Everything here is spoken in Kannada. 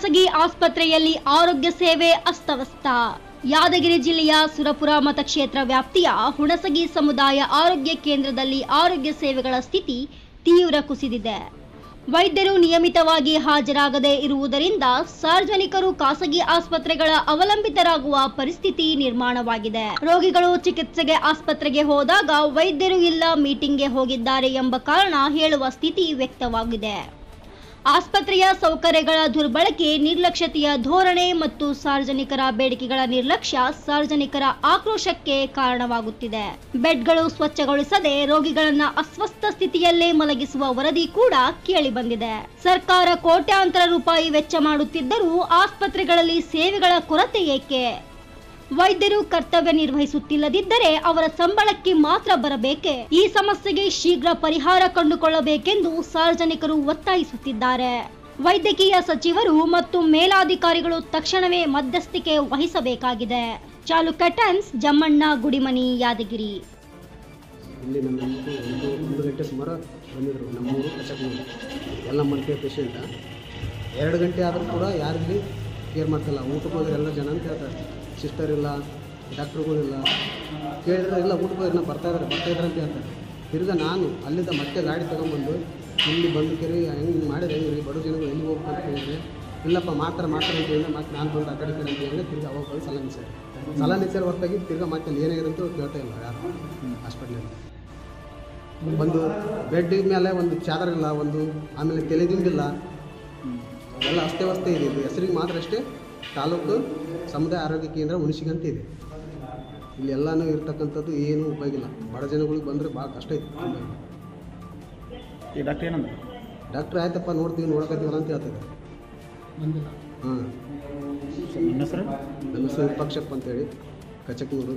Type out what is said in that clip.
ಹುಣಸಗಿ ಆಸ್ಪತ್ರೆಯಲ್ಲಿ ಆರೋಗ್ಯ ಸೇವೆ ಅಸ್ತವ್ಯಸ್ತ. ಯಾದಗಿರಿ ಜಿಲ್ಲೆಯ ಸುರಪುರ ಮತಕ್ಷೇತ್ರ ವ್ಯಾಪ್ತಿಯ ಹುಣಸಗಿ ಸಮುದಾಯ ಆರೋಗ್ಯ ಕೇಂದ್ರದಲ್ಲಿ ಆರೋಗ್ಯ ಸೇವೆಗಳ ಸ್ಥಿತಿ ತೀವ್ರ ಕುಸಿದಿದೆ. ವೈದ್ಯರು ನಿಯಮಿತವಾಗಿ ಹಾಜರಾಗದೇ ಇರುವುದರಿಂದ ಸಾರ್ವಜನಿಕರು ಖಾಸಗಿ ಆಸ್ಪತ್ರೆಗಳ ಅವಲಂಬಿತರಾಗುವ ಪರಿಸ್ಥಿತಿ ನಿರ್ಮಾಣವಾಗಿದೆ. ರೋಗಿಗಳು ಚಿಕಿತ್ಸೆಗೆ ಆಸ್ಪತ್ರೆಗೆ ಹೋದಾಗ ವೈದ್ಯರು ಇಲ್ಲ, ಮೀಟಿಂಗ್ಗೆ ಹೋಗಿದ್ದಾರೆ ಎಂಬ ಕಾರಣ ಹೇಳುವ ಸ್ಥಿತಿ ವ್ಯಕ್ತವಾಗಿದೆ. ಆಸ್ಪತ್ರೆಯ ಸೌಕರ್ಯಗಳ ದುರ್ಬಳಕೆ, ನಿರ್ಲಕ್ಷ್ಯತೆಯ ಧೋರಣೆ ಮತ್ತು ಸಾರ್ವಜನಿಕರ ಬೇಡಿಕೆಗಳ ನಿರ್ಲಕ್ಷ್ಯ ಸಾರ್ವಜನಿಕರ ಆಕ್ರೋಶಕ್ಕೆ ಕಾರಣವಾಗುತ್ತಿದೆ. ಬೆಡ್ಗಳು ಸ್ವಚ್ಛಗೊಳಿಸದೆ ರೋಗಿಗಳನ್ನ ಅಸ್ವಸ್ಥ ಸ್ಥಿತಿಯಲ್ಲೇ ಮಲಗಿಸುವ ವರದಿ ಕೂಡ ಕೇಳಿಬಂದಿದೆ. ಸರ್ಕಾರ ಕೋಟ್ಯಾಂತರ ರೂಪಾಯಿ ವೆಚ್ಚ ಮಾಡುತ್ತಿದ್ದರೂ ಆಸ್ಪತ್ರೆಗಳಲ್ಲಿ ಸೇವೆಗಳ ಕೊರತೆ ಏಕೆ? ವೈದ್ಯರು ಕರ್ತವ್ಯ ನಿರ್ವಹಿಸುತ್ತಿಲ್ಲದಿದ್ದರೆ ಅವರ ಸಂಬಳಕ್ಕೆ ಮಾತ್ರ ಬರಬೇಕೆ? ಈ ಸಮಸ್ಯೆಗೆ ಶೀಘ್ರ ಪರಿಹಾರ ಕಂಡುಕೊಳ್ಳಬೇಕೆಂದು ಸಾರ್ವಜನಿಕರು ಒತ್ತಾಯಿಸುತ್ತಿದ್ದಾರೆ. ವೈದ್ಯಕೀಯ ಸಚಿವರು ಮತ್ತು ಮೇಲಾಧಿಕಾರಿಗಳು ತಕ್ಷಣವೇ ಮಧ್ಯಸ್ಥಿಕೆ ವಹಿಸಬೇಕಾಗಿದೆ. ಚಾಲುಕ್ಯ ಟೈಮ್ಸ್, ಜಮ್ಮಣ್ಣ ಗುಡಿಮನಿ, ಯಾದಗಿರಿ. ಇಲ್ಲಿ ಒಂದು ಗಂಟೆ ಸುಮಾರು ಬಂದಿದ್ರು ನಮ್ಮೂರು ಕಚಕೂರು ಎಲ್ಲ ಮಂತ್ರಿ ಪೇಷಂಟ. 2 ಗಂಟೆ ಆದರೂ ಕೂಡ ಯಾರಿಲ್ಲಿ ಕೇರ್ ಮಾಡ್ತಿಲ್ಲ. ಊಟಕ್ಕೆ ಹೋದ್ರೆ ಎಲ್ಲ ಜನ ಅಂತ ಹೇಳ್ತಾರೆ, ಸಿಸ್ಟರ್ ಇಲ್ಲ, ಡಾಕ್ಟ್ರುಗಳಿಲ್ಲ. ಕೇಳಿದ್ರೆ ಇಲ್ಲ ಊಟಕ್ಕೆ ಹೋದ್ರೆ ಬರ್ತಾಯಿದ್ದಾರೆ ಅಂತ ಹೇಳ್ತಾರೆ. ತಿರ್ಗಿ ನಾನು ಅಲ್ಲಿಂದ ಮತ್ತೆ ಗಾಡಿ ತೊಗೊಂಬಂದು ಇಲ್ಲಿ ಬಂದು ಕೆರೆ ಹೆಂಗೆ ಮಾಡಿದ್ರೆ ಹೆಂಗೆ ರೀ, ಬಡ ಜನಗಳು ಎಲ್ಲಿ ಹೋಗ್ಬೇಕು ಅಂತ ಹೇಳಿದ್ರೆ ಇಲ್ಲಪ್ಪ ಮಾತ್ರ ಅಂತ ಹೇಳಿದ್ರೆ ಮತ್ತೆ ನಾನು ಬಂದು ಆ ಕಡೆ ಅಂತ ಹೇಳಿದ್ರೆ ತಿರ್ಗಿ ಅವಾಗ ಬಂದು ಸಲ ನಿಲ್ಸರ್ ಹೊರತಾಗಿ ತಿರ್ಗಿ ಮತ್ತೆ ಅಲ್ಲಿ ಏನಾಗಿದೆ ಅಂತ ಕೇಳ್ತಾ ಇಲ್ಲ ಯಾರು ಹಾಸ್ಪಿಟ್ಲಲ್ಲಿ. ಒಂದು ಬೆಡ್ ಮೇಲೆ ಒಂದು ಚಾದರ್ ಇಲ್ಲ, ಒಂದು ಆಮೇಲೆ ತಲೆದಿಂಬಿಲ್ಲ, ಎಲ್ಲ ಅಸ್ತವ್ಯಸ್ತ ಇದೆ. ಇದು ಹೆಸರಿಗೆ ಮಾತ್ರ ಅಷ್ಟೇ ತಾಲೂಕು ಸಮುದಾಯ ಆರೋಗ್ಯ ಕೇಂದ್ರ ಹುಣಸಗಿ ಅಂತ ಇದೆ. ಇಲ್ಲಿ ಎಲ್ಲನೂ ಇರ್ತಕ್ಕಂಥದ್ದು ಏನೂ ಉಪಯೋಗ ಇಲ್ಲ. ಬಡ ಜನಗಳಿಗೆ ಬಂದರೆ ಭಾಳ ಕಷ್ಟ ಐತೆ. ಈ ಡಾಕ್ಟ್ರ್ ಏನಂದ್ರೆ ಡಾಕ್ಟ್ರ್ ಆಯ್ತಪ್ಪ ನೋಡಕತ್ತೀವಲ್ಲ ಅಂತ ಹೇಳ್ತಾರೆ. ಹಾಂ, ನನ್ನ ಹೆಸರು ವಿರೂಪಾಕ್ಷಪ್ಪ ಅಂತೇಳಿ, ಕಚಕೂರು.